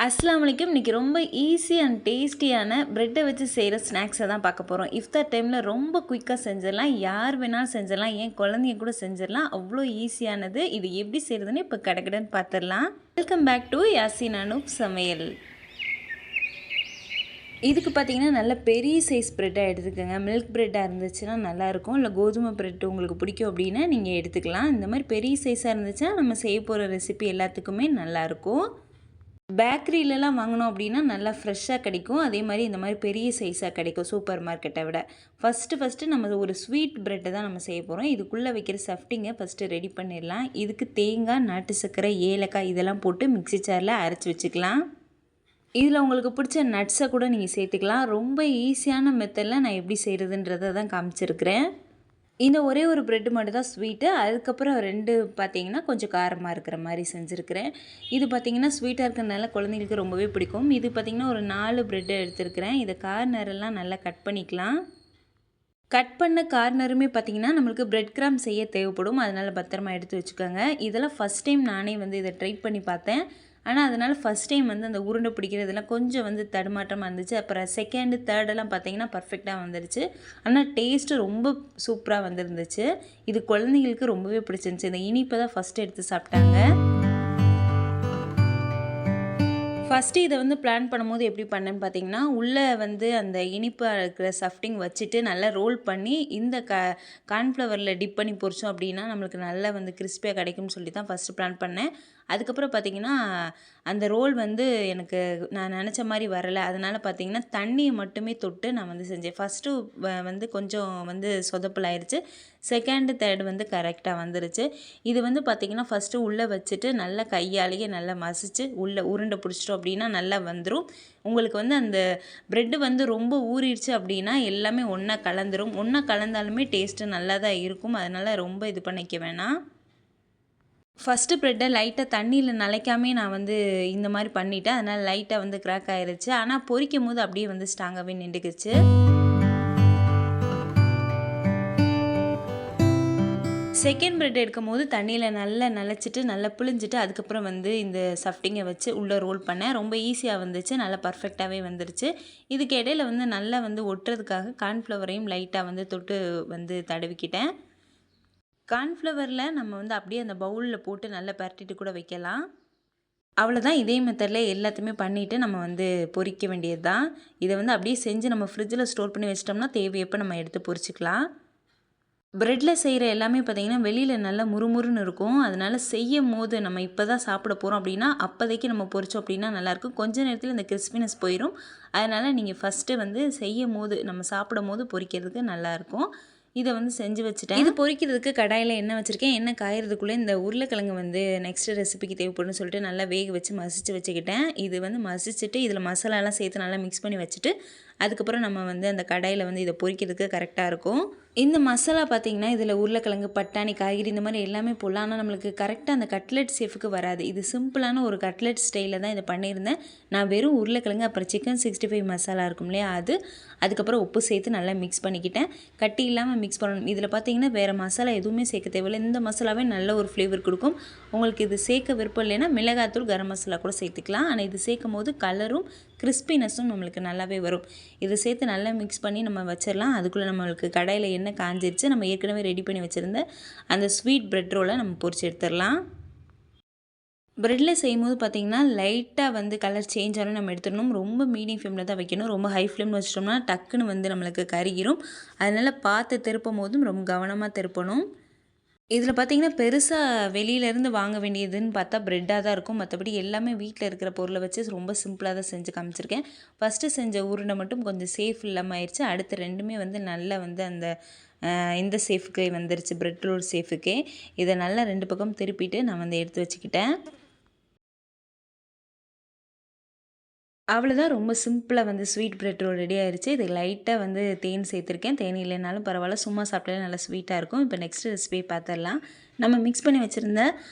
அஸ்ஸலாமு அலைக்கும். இன்றைக்கி ரொம்ப ஈஸி அண்ட் டேஸ்டியான ப்ரெட்டை வச்சு செய்கிற ஸ்நாக்ஸை தான் பார்க்க போகிறோம். இஃப்தார் டைமில் ரொம்ப குயிக்காக செஞ்சிடலாம். யார் வேணாலும் செஞ்சிடலாம். ஏன் குழந்தைங்க கூட செஞ்சிடலாம். அவ்வளோ ஈஸியானது. இது எப்படி செய்கிறதுன்னு இப்போ கடகடன்னு பார்த்துடலாம். Welcome back to Yasin Anoop சமையல். இதுக்கு பார்த்தீங்கன்னா நல்ல பெரிய சைஸ் ப்ரெட்டாக எடுத்துக்கோங்க. மில்க் ப்ரெட்டாக இருந்துச்சுன்னா நல்லாயிருக்கும். இல்லை கோதுமை ப்ரெட் உங்களுக்கு பிடிக்கும் அப்படின்னா நீங்கள் எடுத்துக்கலாம். இந்த மாதிரி பெரிய சைஸாக இருந்துச்சுன்னா நம்ம செய்ய போகிற ரெசிபி எல்லாத்துக்குமே நல்லாயிருக்கும். பேக்கரியிலலாம் வாங்கினோம் அப்படின்னா நல்லா ஃப்ரெஷ்ஷாக கிடைக்கும். அதே மாதிரி இந்த மாதிரி பெரிய சைஸாக கிடைக்கும் சூப்பர் மார்க்கெட்டை விட. ஃபஸ்ட்டு நம்ம ஒரு ஸ்வீட் ப்ரெட்டை தான் நம்ம செய்ய போகிறோம். இதுக்குள்ளே வைக்கிற ஸ்டஃப்டிங்கை ஃபஸ்ட்டு ரெடி பண்ணிடலாம். இதுக்கு தேங்காய், நாட்டு சர்க்கரை, ஏலக்காய் இதெல்லாம் போட்டு மிக்ஸி ஜாரில் அரைச்சி வச்சுக்கலாம். இதில் உங்களுக்கு பிடிச்ச நட்ஸை கூட நீங்கள் சேர்த்துக்கலாம். ரொம்ப ஈஸியான மெத்தடில் நான் எப்படி செய்கிறதுன்றதை தான் காமிச்சிருக்கிறேன். இந்த ஒரே ஒரு ப்ரெட்டு மட்டும் தான் ஸ்வீட்டு. அதுக்கப்புறம் 2 பார்த்திங்கன்னா கொஞ்சம் காரமாக இருக்கிற மாதிரி செஞ்சுருக்கிறேன். இது பார்த்திங்கன்னா ஸ்வீட்டாக இருக்கிறதுனால குழந்தைங்களுக்கு ரொம்பவே பிடிக்கும். இது பார்த்திங்கன்னா ஒரு 4 ப்ரெட்டு எடுத்துருக்கிறேன். இதை கார்னரெல்லாம் நல்லா கட் பண்ணிக்கலாம். கட் பண்ண கார்னருமே பார்த்திங்கன்னா நம்மளுக்கு ப்ரெட் கிராம் செய்ய தேவைப்படும். அதனால் பத்திரமா எடுத்து வச்சுக்கோங்க. இதெல்லாம் ஃபஸ்ட் டைம் நானே இதை ட்ரை பண்ணி பார்த்தேன். ஆனால் அதனால் ஃபஸ்ட் டைம் அந்த உருண்டை பிடிக்கிறதுலாம் கொஞ்சம் தடுமாற்றமாக இருந்துச்சு. அப்புறம் செகண்டு, தேர்டெல்லாம் பார்த்திங்கன்னா பர்ஃபெக்டாக வந்துருச்சு. ஆனால் டேஸ்ட்டு ரொம்ப சூப்பராக வந்துருந்துச்சு. இது குழந்தைங்களுக்கு ரொம்பவே பிடிச்சிருந்துச்சி. இந்த இனிப்பை தான் ஃபஸ்ட்டு எடுத்து சாப்பிட்டாங்க. ஃபஸ்ட்டு இதை பிளான் பண்ணும்போது எப்படி பண்ணேன்னு பார்த்தீங்கன்னா, உள்ளே அந்த இனிப்பாக இருக்கிற ஸ்டஃப்டிங் வச்சுட்டு நல்லா ரோல் பண்ணி இந்த கார்ன்ஃப்ளவரில் டிப் பண்ணி பொரிச்சோம் அப்படின்னா நம்மளுக்கு நல்லா கிறிஸ்பியாக கிடைக்கும்னு சொல்லி தான் ஃபஸ்ட்டு பிளான் பண்ணேன். அதுக்கப்புறம் பார்த்திங்கன்னா அந்த ரோல் எனக்கு நான் நினச்ச மாதிரி வரலை. அதனால் பார்த்திங்கன்னா தண்ணியை மட்டுமே தொட்டு நான் செஞ்சேன். ஃபஸ்ட்டு கொஞ்சம் சொதப்பல் ஆயிடுச்சு. செகண்டு, தேர்டு கரெக்டாக வந்துருச்சு. இது பார்த்திங்கன்னா ஃபஸ்ட்டு உள்ளே வச்சுட்டு நல்லா கையாலேயே நல்லா மசிச்சு உள்ளே உருண்டை பிடிச்சிட்டோம் அப்படின்னா நல்லா வந்துடும். உங்களுக்கு அந்த ப்ரெட்டு ரொம்ப ஊறிடுச்சு அப்படின்னா எல்லாமே ஒன்றா கலந்துரும். ஒன்றா கலந்தாலுமே டேஸ்ட்டு நல்லா தான் இருக்கும். அதனால் ரொம்ப இது பண்ணிக்க வேணாம். ஃபஸ்ட்டு ப்ரெட்டை லைட்டாக தண்ணியில் நனைக்காமே நான் இந்த மாதிரி பண்ணிவிட்டேன். அதனால் லைட்டாக கிராக் ஆகிருச்சு. ஆனால் பொரிக்கும் போது அப்படியே ஸ்ட்ராங்காகவே நின்றுக்குச்சு. செகண்ட் ப்ரெட் எடுக்கும் போது தண்ணியில் நல்லா நனைச்சிட்டு நல்லா புழிஞ்சிட்டு அதுக்கப்புறம் இந்த ஸ்டஃப்டிங்கை வச்சு உள்ளே ரோல் பண்ணேன். ரொம்ப ஈஸியாக வந்துச்சு. நல்லா பர்ஃபெக்டாகவே வந்துருச்சு. இதுக்கு இடையில நல்லா ஒட்டுறதுக்காக கார்ன்ஃப்ளவரையும் லைட்டாக தொட்டு தடவிக்கிட்டேன். கார்ன்ஃப்ளவரில் நம்ம அப்படியே அந்த பவுலில் போட்டு நல்லா பரட்டிட்டு கூட வைக்கலாம். அவ்வளோதான். இதே மெத்தடில் எல்லாத்தையுமே பண்ணிவிட்டு நம்ம பொரிக்க வேண்டியது தான். இதை அப்படியே செஞ்சு நம்ம ஃப்ரிட்ஜில் ஸ்டோர் பண்ணி வச்சிட்டோம்னா தேவையப்போ நம்ம எடுத்து பொரிச்சிக்கலாம். ப்ரெட்டில் செய்கிற எல்லாமே பார்த்திங்கன்னா வெளியில் நல்லா முறுமுறுன்னு இருக்கும். அதனால் செய்யும் போது நம்ம இப்போ தான் சாப்பிட போகிறோம் அப்படின்னா அப்போதைக்கு நம்ம பொரிச்சோம் அப்படின்னா நல்லாயிருக்கும். கொஞ்சம் நேரத்தில் இந்த கிறிஸ்பினஸ் போயிடும். அதனால் நீங்கள் ஃபஸ்ட்டு செய்யும் போது நம்ம சாப்பிடும் போது பொரிக்கிறதுக்கு நல்லாயிருக்கும். இதை செஞ்சு வச்சுட்டேன். இது பொரிக்கிறதுக்கு கடாயில் எண்ணெய் வச்சுருக்கேன். எண்ணெய் காயறதுக்குள்ளே இந்த உருளைக்கிழங்கு நெக்ஸ்ட் ரெசிபிக்கு தேவைப்படுன்னு சொல்லிட்டு நல்லா வேக வச்சு மசிச்சு வச்சுக்கிட்டேன். இது மசிச்சுட்டு இதில் மசாலாலாம் சேர்த்து நல்லா மிக்ஸ் பண்ணி வச்சுட்டு அதுக்கப்புறம் நம்ம அந்த கடாயில் இதை பொரிக்கிறதுக்கு கரெக்டாக இருக்கும். இந்த மசாலா பார்த்திங்கன்னா இதில் உருளைக்கிழங்கு, பட்டாணி, காய்கறி இந்த மாதிரி எல்லாமே போடலாம். ஆனால் நம்மளுக்கு கரெக்டாக அந்த கட்லெட் சேஃபுக்கு வராது. இது சிம்பிளான ஒரு கட்லெட் ஸ்டைலில் தான் இதை பண்ணியிருந்தேன். நான் வெறும் உருளைக்கிழங்கு அப்புறம் சிக்கன் 65 மசாலா இருக்கும் இல்லையா அதுக்கப்புறம் உப்பு சேர்த்து நல்லா மிக்ஸ் பண்ணிக்கிட்டேன். கட்டி இல்லாமல் மிக்ஸ் பண்ணணும். இதில் பார்த்திங்கன்னா வேறு மசாலா எதுவுமே சேர்க்க தேவையில்லை. இந்த மசாலாவே நல்ல ஒரு ஃப்ளேவர் கொடுக்கும். உங்களுக்கு இது சேர்க்க விருப்பம் இல்லைன்னா மிளகாத்தூள், கரம் மசாலா கூட சேர்த்துக்கலாம். ஆனால் இது சேர்க்கும் போது கலரும் கிறிஸ்பினஸும் நம்மளுக்கு நல்லாவே வரும். இதை சேர்த்து நல்லா மிக்ஸ் பண்ணி நம்ம வச்சிடலாம். அதுக்குள்ளே நம்மளுக்கு கடாயில் எண்ணெய் காஞ்சிருச்சு. நம்ம ஏற்கனவே ரெடி பண்ணி வச்சுருந்த அந்த ஸ்வீட் ப்ரெட் ரோலை நம்ம பொரிச்சு எடுத்துடலாம். ப்ரெட்டில் செய்யும்போது பார்த்திங்கன்னா லைட்டாக கலர் சேஞ்ச் ஆனாலும் நம்ம எடுத்துடணும். ரொம்ப மீடியம் ஃப்ளேமில் தான் வைக்கணும். ரொம்ப ஹை ஃப்ளேமில் வச்சிட்டோம்னா டக்குன்னு நம்மளுக்கு கருகிரும். அதனால் பார்த்து திருப்பும் போதும் ரொம்ப கவனமாக திருப்பணும். இதில் பார்த்திங்கன்னா பெருசாக வெளியிலேருந்து வாங்க வேண்டியதுன்னு பார்த்தா ப்ரெட்டாக தான் இருக்கும். மற்றபடி எல்லாமே வீட்டில் இருக்கிற பொருளை வச்சு ரொம்ப சிம்பிளாக தான் செஞ்சு காமிச்சிருக்கேன். ஃபஸ்ட்டு செஞ்ச உருண்டை மட்டும் கொஞ்சம் சேஃப் இல்லாமல் ஆயிடுச்சு. அடுத்து ரெண்டுமே நல்லா அந்த இந்த சேஃபுக்கே வந்துருச்சு, ப்ரெட் ரோல் சேஃபுக்கே. இதை நல்லா 2 பக்கம் திருப்பிட்டு நான் எடுத்து வச்சுக்கிட்டேன். அவ்வளோதான். ரொம்ப சிம்பிளாக ஸ்வீட் ப்ரெட் ரோல் ரெடி ஆயிடுச்சு. இது லைட்டாக தேன் சேர்த்துருக்கேன். தேன் இல்லைனாலும் பரவாயில்ல, சும்மா சாப்பிட்டாலே நல்லா ஸ்வீட்டாக இருக்கும். இப்போ நெக்ஸ்ட் ரெசிபி பார்த்துடலாம். நம்ம மிக்ஸ் பண்ணி வச்சுருந்த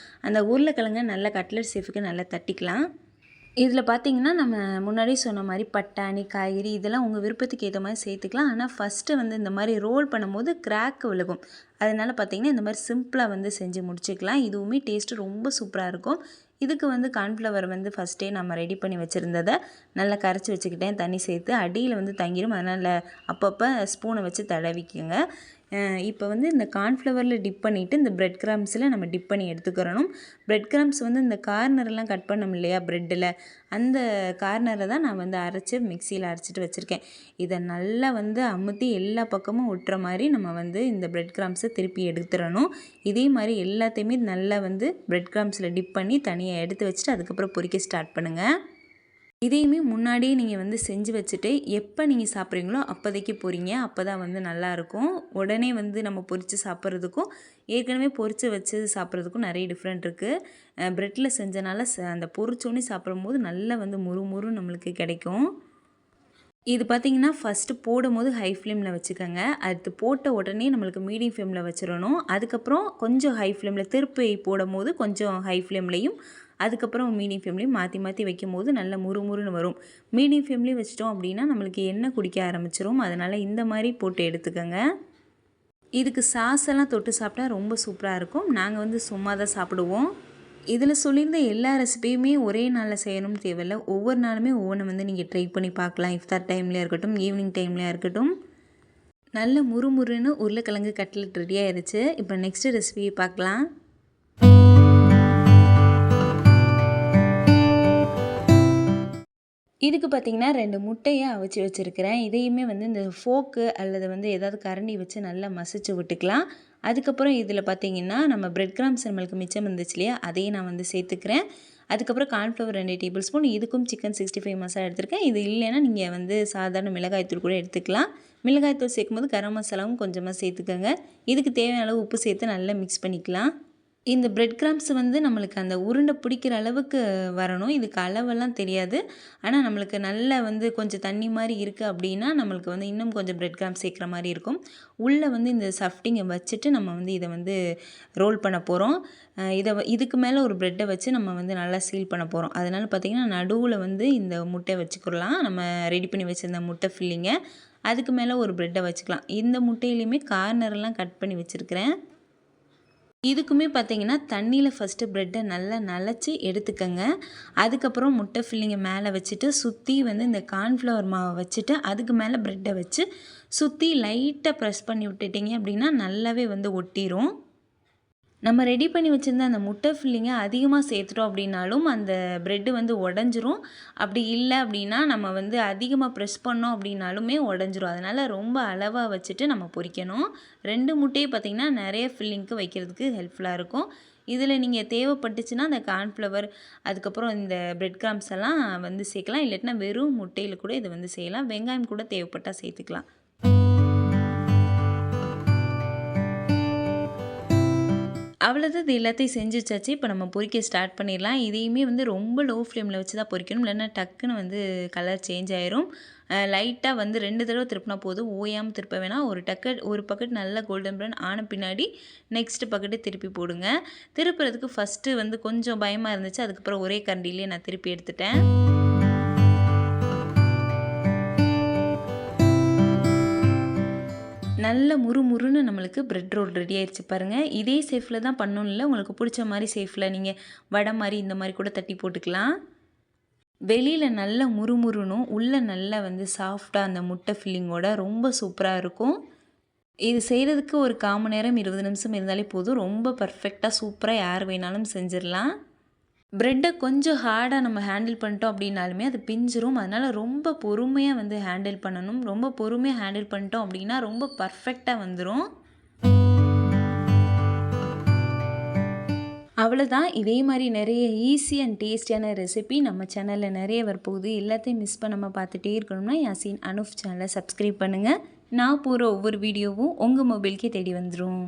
அந்த உருளைக்கிழங்கை நல்லா கட்லெட் சேஃபுக்கு நல்லா தட்டிக்கலாம். இதில் பார்த்திங்கன்னா நம்ம முன்னாடி சொன்ன மாதிரி பட்டாணி, காய்கறி இதெல்லாம் உங்கள் விருப்பத்துக்கு ஏற்ற மாதிரி சேர்த்துக்கலாம். ஆனால் ஃபஸ்ட்டு இந்த மாதிரி ரோல் பண்ணும்போது கிராக் விழுகும். அதனால் பார்த்திங்கன்னா இந்த மாதிரி சிம்பிளாக செஞ்சு முடிச்சுக்கலாம். இதுவுமே டேஸ்ட்டு ரொம்ப சூப்பராக இருக்கும். இதுக்கு வந்து கார்ன்ஃப்ளவர் வந்து ஃபஸ்ட்டே நம்ம ரெடி பண்ணி வச்சுருந்ததை நல்லா கரைச்சி வச்சுக்கிட்டேன். தண்ணி சேர்த்து அடியில் வந்து தங்கிடும். அதனால் அப்பப்போ ஸ்பூனை வச்சு தடவிக்குங்க. இப்போ வந்து இந்த கார்ன்ஃப்ளவரில் டிப் பண்ணிவிட்டு இந்த பிரெட் கிராம்ஸில் நம்ம டிப் பண்ணி எடுத்துக்கிறணும். பிரெட் கிராம்ஸ் வந்து இந்த கார்னரெல்லாம் கட் பண்ணோம் இல்லையா ப்ரெட்டில், அந்த கார்னரை தான் நான் வந்து அரைச்சி மிக்சியில் அரைச்சிட்டு வச்சுருக்கேன். இதை நல்லா வந்து அமுத்தி எல்லா பக்கமும் ஒட்டுற மாதிரி நம்ம வந்து இந்த பிரெட் கிராம்ஸை திருப்பி எடுத்துடணும். இதே மாதிரி எல்லாத்தையுமே நல்லா வந்து பிரெட் கிராம்ஸில் டிப் பண்ணி தனியாக எடுத்து வச்சுட்டு அதுக்கப்புறம் பொரிக்க ஸ்டார்ட் பண்ணுங்கள். இதையுமே முன்னாடியே நீங்கள் வந்து செஞ்சு வச்சுட்டு எப்போ நீங்கள் சாப்பிட்றீங்களோ அப்போதைக்கு பொரிங்க. அப்போ தான் வந்து நல்லாயிருக்கும். உடனே வந்து நம்ம பொரித்து சாப்பிட்றதுக்கும் ஏற்கனவே பொரித்து வச்சு சாப்பிட்றதுக்கும் நிறைய டிஃப்ரெண்ட் இருக்குது. ப்ரெட்டில் செஞ்சனால அந்த பொரிச்சோன்னே சாப்பிடும்போது நல்லா வந்து முறுமுறு நம்மளுக்கு கிடைக்கும். இது பார்த்திங்கன்னா ஃபஸ்ட்டு போடும்போது ஹை ஃப்ளேமில் வச்சுக்கோங்க. அடுத்து போட்ட உடனே நம்மளுக்கு மீடியம் ஃப்ளேமில் வச்சிடணும். அதுக்கப்புறம் கொஞ்சம் ஹை ஃப்ளேமில் திருப்பி போடும்போது கொஞ்சம் ஹை ஃப்ளேம்லேயும் அதுக்கப்புறம் மீடியம் ஃப்ளேம்லேயும் மாற்றி மாற்றி வைக்கும்போது நல்ல முறுமுறுன்னு வரும். மீடியம் ஃப்ளேம்லேயும் வச்சிட்டோம் அப்படின்னா நம்மளுக்கு எண்ணெய் குடிக்க ஆரம்பிச்சிரும். அதனால் இந்த மாதிரி போட்டு எடுத்துக்கோங்க. இதுக்கு சாஸ் எல்லாம் தொட்டு சாப்பிட்டா ரொம்ப சூப்பராக இருக்கும். நாங்கள் வந்து சும்மா தான் சாப்பிடுவோம். இதில் சொல்லியிருந்த எல்லா ரெசிபியுமே ஒரே நாளில் செய்யணும்னு தேவையில்லை. ஒவ்வொரு நாளுமே ஒவ்வொன்று வந்து நீங்கள் ட்ரை பண்ணி பார்க்கலாம். இஃப்தார் டைம்லேயே இருக்கட்டும், ஈவினிங் டைம்லேயே இருக்கட்டும். நல்ல முறுமுறுன்னு உருளைக்கிழங்கு கட்லெட் ரெடி ஆயிடுச்சு. இப்போ நெக்ஸ்ட்டு ரெசிபியை பார்க்கலாம். இதுக்கு பார்த்திங்கன்னா 2 முட்டையை அவிச்சு வச்சுருக்கிறேன். இதையுமே வந்து இந்த ஃபோக்கு அல்லது வந்து ஏதாவது கரண்டி வச்சு நல்லா மசிச்சு விட்டுக்கலாம். அதுக்கப்புறம் இதில் பார்த்திங்கன்னா நம்ம பிரெட் கிராம்ஸ் நம்மளுக்கு மிச்சம் இருந்துச்சு இல்லையா, அதையும் நான் வந்து சேர்த்துக்கிறேன். அதுக்கப்புறம் கார்ன்ஃப்ளவர் 2 டேபிள் ஸ்பூன். இதுக்கும் சிக்கன் 65 மசாலா எடுத்திருக்கேன். இது இல்லைன்னா நீங்கள் வந்து சாதாரண மிளகாய்த்தூள் கூட எடுத்துக்கலாம். மிளகாய்த்தூள் சேர்க்கும்போது கரம் மசாலாவும் கொஞ்சமாக சேர்த்துக்கோங்க. இதுக்கு தேவையான அளவு உப்பு சேர்த்து நல்லா மிக்ஸ் பண்ணிக்கலாம். இந்த பிரெட் கிராம்ஸ் வந்து நம்மளுக்கு அந்த உருண்டை பிடிக்கிற அளவுக்கு வரணும். இதுக்கு அளவெல்லாம் தெரியாது. ஆனால் நம்மளுக்கு நல்லா வந்து கொஞ்சம் தண்ணி மாதிரி இருக்குது அப்படின்னா நம்மளுக்கு வந்து இன்னும் கொஞ்சம் பிரெட் கிராம்ஸ் சேர்க்குற மாதிரி இருக்கும். உள்ளே வந்து இந்த சஃப்டிங்கை வச்சுட்டு நம்ம வந்து இதை வந்து ரோல் பண்ண போகிறோம். இதுக்கு மேலே ஒரு ப்ரெட்டை வச்சு நம்ம வந்து நல்லா சீல் பண்ண போகிறோம். அதனால் பார்த்திங்கன்னா நடுவில் வந்து இந்த முட்டை வச்சுக்கலாம். நம்ம ரெடி பண்ணி வச்சுருந்த முட்டை ஃபில்லிங்கை அதுக்கு மேலே ஒரு ப்ரெட்டை வச்சுக்கலாம். இந்த முட்டையிலையுமே கார்னர்லாம் கட் பண்ணி வச்சுருக்கிறேன். இதுக்குமே பார்த்திங்கன்னா தண்ணியில் ஃபஸ்ட்டு ப்ரெட்டை நல்லா நனைச்சி எடுத்துக்கங்க. அதுக்கப்புறம் முட்டை ஃபில்லிங்கை மேலே வச்சுட்டு சுற்றி வந்து இந்த கார்ன்ஃப்ளவர் மாவை வச்சுட்டு அதுக்கு மேலே ப்ரெட்டை வச்சு சுற்றி லைட்டாக ப்ரெஸ் பண்ணி விட்டுட்டிங்க அப்படின்னா நல்லாவே வந்து ஒட்டிரும். நம்ம ரெடி பண்ணி வச்சுருந்த அந்த முட்டை ஃபில்லிங்கை அதிகமாக சேர்த்துட்டோம் அப்படின்னாலும் அந்த ப்ரெட்டு வந்து உடஞ்சிரும். அப்படி இல்லை அப்படின்னா நம்ம வந்து அதிகமாக ப்ரெஸ் பண்ணோம் அப்படின்னாலுமே உடஞ்சிரும். அதனால் ரொம்ப அளவாக வச்சுட்டு நம்ம பொரிக்கணும். 2 முட்டையை பார்த்திங்கன்னா நிறைய ஃபில்லிங்க்கு வைக்கிறதுக்கு ஹெல்ப்ஃபுல்லாக இருக்கும். இதில் நீங்கள் தேவைப்பட்டுச்சுன்னா அந்த கார்ன்ஃப்ளவர் அதுக்கப்புறம் இந்த பிரெட் கிராம்ஸ் எல்லாம் வந்து சேர்க்கலாம். இல்லாட்டினா வெறும் முட்டையில் கூட இதை வந்து செய்யலாம். வெங்காயம் கூட தேவைப்பட்டால் சேர்த்துக்கலாம். அவ்வளோதான், இது எல்லாத்தையும் செஞ்சு வச்சாச்சு. இப்போ நம்ம பொரிக்க ஸ்டார்ட் பண்ணிடலாம். இதையுமே வந்து ரொம்ப லோ ஃப்ளேமில் வச்சு தான் பொரிக்கணும். இல்லைன்னா டக்குன்னு வந்து கலர் சேஞ்ச் ஆயிரும். லைட்டாக வந்து 2 தடவை திருப்பினா போதும். ஓயாமல் திருப்ப வேணாம். ஒரு பக்கெட் நல்லா கோல்டன் ப்ரௌன் ஆன பின்னாடி நெக்ஸ்ட்டு பக்கெட்டு திருப்பி போடுங்க. திருப்புறதுக்கு ஃபஸ்ட்டு வந்து கொஞ்சம் பயமாக இருந்துச்சு. அதுக்கப்புறம் ஒரே கரண்டிலேயே நான் திருப்பி எடுத்துட்டேன். நல்ல முறுமுறுன்னு நம்மளுக்கு பிரெட் ரோல் ரெடி ஆயிடுச்சு பாருங்கள். இதே ஷேஃபில் தான் பண்ணணும் இல்லை, உங்களுக்கு பிடிச்ச மாதிரி ஷேஃபில் நீங்கள் வடை மாதிரி இந்த மாதிரி கூட தட்டி போட்டுக்கலாம். வெளியில் நல்ல முறுமுறுனும் உள்ளே நல்லா வந்து சாஃப்டாக அந்த முட்டை ஃபில்லிங்கோட ரொம்ப சூப்பராக இருக்கும். இது செய்கிறதுக்கு ஒரு 1/4 மணி நேரம் 20 நிமிஷம் இருந்தாலே போதும். ரொம்ப பர்ஃபெக்டாக சூப்பராக யார் வேணாலும் செஞ்சிடலாம். ப்ரெட்டை கொஞ்சம் ஹார்டாக நம்ம ஹேண்டில் பண்ணிட்டோம் அப்படின்னாலுமே அது பிஞ்சிரும். அதனால் ரொம்ப பொறுமையாக வந்து ஹேண்டில் பண்ணணும். ரொம்ப பொறுமையாக ஹேண்டில் பண்ணிட்டோம் அப்படின்னா ரொம்ப பர்ஃபெக்டாக வந்துடும். அவ்வளோதான். இதே மாதிரி நிறைய ஈஸி அண்ட் டேஸ்டியான ரெசிபி நம்ம சேனலில் நிறைய வரப்போகுது. எல்லாத்தையும் மிஸ் பண்ணாமல் பார்த்துட்டே இருக்கணும்னா யாசின் அனுஃப் சேனலை சப்ஸ்கிரைப் பண்ணுங்கள். நான் போகிற ஒவ்வொரு வீடியோவும் உங்கள் மொபைலுக்கே தேடி வந்துடும்.